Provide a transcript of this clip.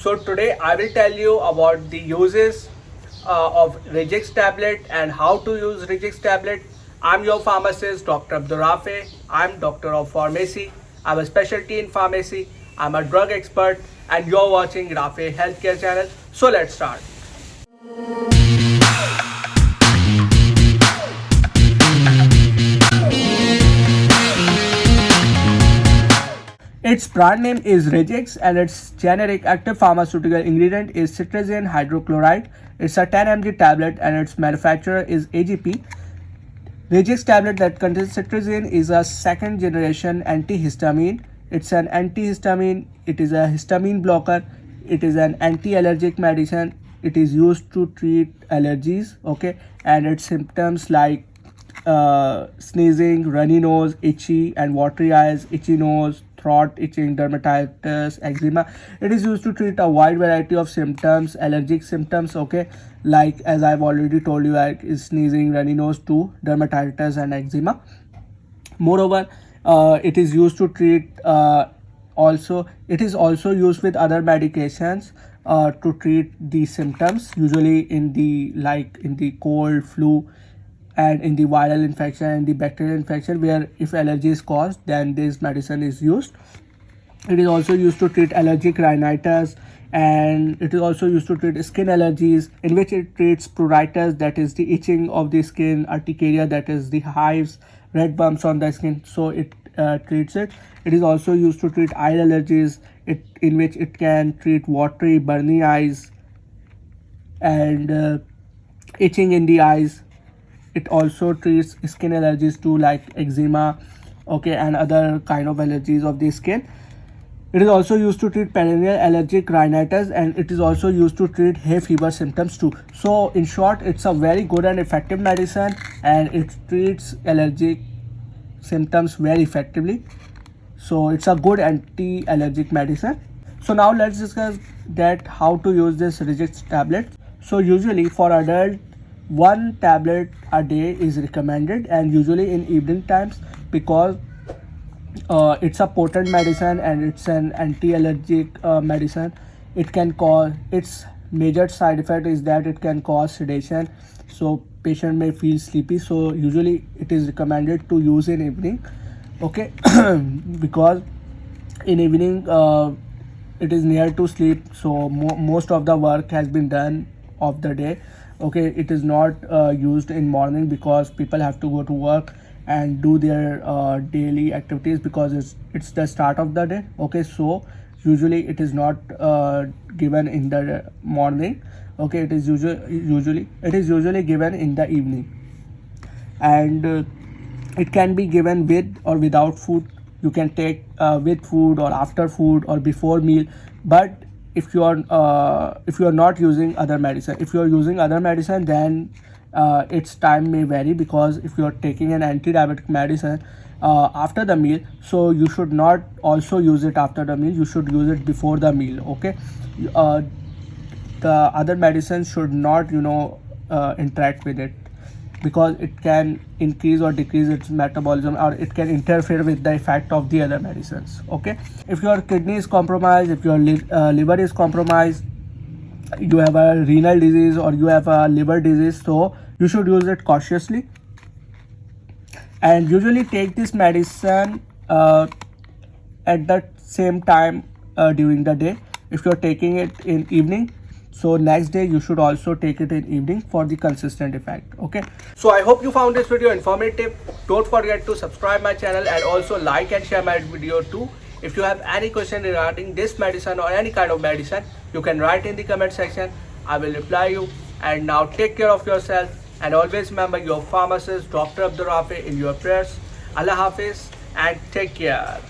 So today I will tell you about the uses of Rigix tablet and how to use Rigix tablet. I'm your pharmacist, Dr. Abdur Rafy. I'm doctor of pharmacy. I have a specialty in pharmacy. I'm a drug expert and you're watching Rafy Healthcare channel. So let's start. Its brand name is Rigix and its generic active pharmaceutical ingredient is Cetrizine hydrochloride. It's a 10 mg tablet and its manufacturer is AGP. Rigix tablet that contains cetrizine is a second generation antihistamine. It's an antihistamine, it is a histamine blocker, it is an anti-allergic medicine. It is used to treat allergies, okay, and its symptoms like sneezing, runny nose, itchy and watery eyes, itchy nose, throat itching, dermatitis, eczema. It is used to treat a wide variety of symptoms, allergic symptoms, okay, like as I've already told you, like is sneezing, runny nose, to dermatitis and eczema. Moreover, it is used to treat it is also used with other medications to treat the symptoms, usually in the cold, flu, and in the viral infection and the bacterial infection, where if allergy is caused, then this medicine is used. It is also used to treat allergic rhinitis, and it is also used to treat skin allergies, in which it treats pruritus, that is the itching of the skin, urticaria, that is the hives, red bumps on the skin, so it treats it. It is also used to treat eye allergies, in which it can treat watery, burning eyes and itching in the eyes. It also treats skin allergies too, like eczema, okay, and other kind of allergies of the skin. It is also used to treat perennial allergic rhinitis, and it is also used to treat hay fever symptoms too. So in short, it's a very good and effective medicine, and it treats allergic symptoms very effectively. So it's a good anti-allergic medicine. So now let's discuss that how to use this Rigix tablet. So usually for adult, one tablet a day is recommended, and usually in evening times, because it's a potent medicine and it's an anti-allergic medicine. It can cause, its major side effect is that it can cause sedation, so patient may feel sleepy. So usually it is recommended to use in evening, okay, because in evening it is near to sleep, so most of the work has been done of the day, okay. It is not used in morning, because people have to go to work and do their daily activities, because it's the start of the day, okay. So usually it is not given in the morning, okay. It is usually given in the evening, and it can be given with or without food. You can take with food or after food or before meal. But if you are not using other medicine, if you are using other medicine, then its time may vary, because if you are taking an anti-diabetic medicine after the meal, so you should not also use it after the meal, you should use it before the meal, okay. The other medicines should not interact with it, because it can increase or decrease its metabolism, or it can interfere with the effect of the other medicines, okay. If your kidney is compromised, if your liver is compromised, you have a renal disease or you have a liver disease, so you should use it cautiously, and usually take this medicine at the same time during the day. If you're taking it in evening, so next day you should also take it in evening for the consistent effect, okay. So I hope you found this video informative. Don't forget to subscribe my channel and also like and share my video too. If you have any question regarding this medicine or any kind of medicine, you can write in the comment section. I will reply you. And now take care of yourself, and always remember your pharmacist Dr. Abdur Rafy in your prayers. Allah Hafiz, and take care.